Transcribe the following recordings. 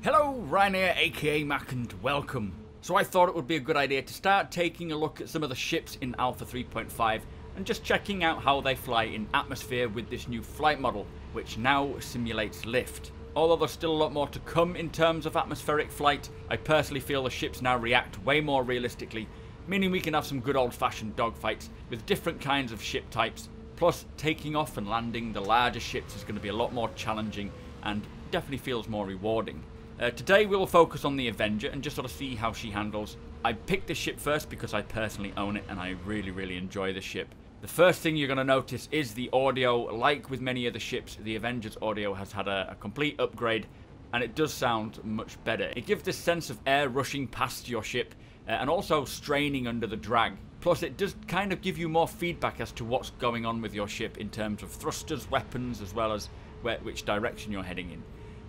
Hello, Ryan here, aka Mac, and welcome. So I thought it would be a good idea to start taking a look at some of the ships in Alpha 3.5 and just checking out how they fly in atmosphere with this new flight model, which now simulates lift. Although there's still a lot more to come in terms of atmospheric flight, I personally feel the ships now react way more realistically, meaning we can have some good old-fashioned dogfights with different kinds of ship types. Plus, taking off and landing the larger ships is going to be a lot more challenging and definitely feels more rewarding. Today we will focus on the Avenger and just sort of see how she handles. I picked this ship first because I personally own it and I really enjoy this ship. The first thing you're going to notice is the audio. Like with many of the ships, the Avenger's audio has had a complete upgrade and it does sound much better. It gives this sense of air rushing past your ship and also straining under the drag. Plus it does kind of give you more feedback as to what's going on with your ship in terms of thrusters, weapons, as well as which direction you're heading in.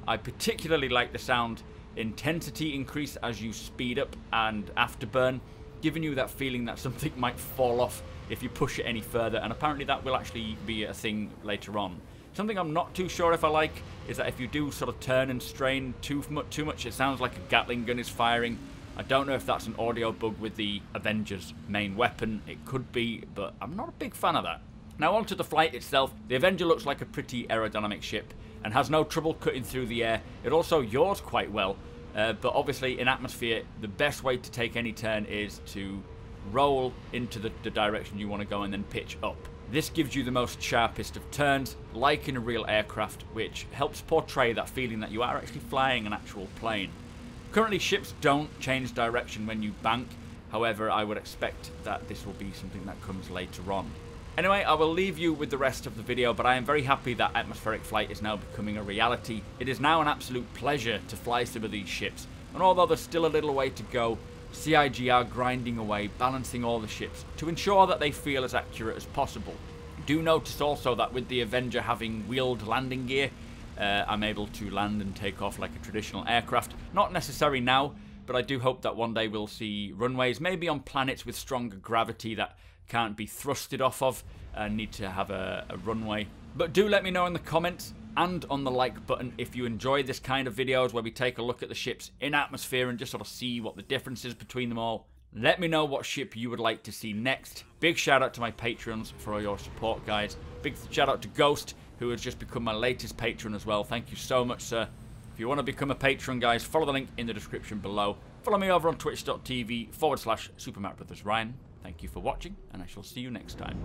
I particularly like the sound intensity increase as you speed up and afterburn, giving you that feeling that something might fall off if you push it any further, and apparently that will actually be a thing later on. Something I'm not too sure if I like is that if you do sort of turn and strain too much, it sounds like a Gatling gun is firing. I don't know if that's an audio bug with the Avenger's main weapon. It could be, but I'm not a big fan of that. Now onto the flight itself. The Avenger looks like a pretty aerodynamic ship and has no trouble cutting through the air. It also yaws quite well, but obviously in atmosphere the best way to take any turn is to roll into the direction you want to go and then pitch up. This gives you the most sharpest of turns, like in a real aircraft, which helps portray that feeling that you are actually flying an actual plane. Currently ships don't change direction when you bank, however I would expect that this will be something that comes later on. Anyway, I will leave you with the rest of the video, but I am very happy that atmospheric flight is now becoming a reality. It is now an absolute pleasure to fly some of these ships, and although there's still a little way to go, CIG are grinding away, balancing all the ships to ensure that they feel as accurate as possible. Do notice also that with the Avenger having wheeled landing gear, I'm able to land and take off like a traditional aircraft. Not necessary now, but I do hope that one day we'll see runways, maybe on planets with stronger gravity that can't be thrusted off of and need to have a runway. But do let me know in the comments and on the like button if you enjoy this kind of videos where we take a look at the ships in atmosphere and just sort of see what the difference is between them all. Let me know what ship you would like to see next. Big shout out to my patrons for all your support, guys. Big shout out to Ghost, who has just become my latest patron as well. Thank you so much, sir. If you want to become a patron, guys, follow the link in the description below. Follow me over on twitch.tv/supermacbrothers Ryan. Thank you for watching, and I shall see you next time.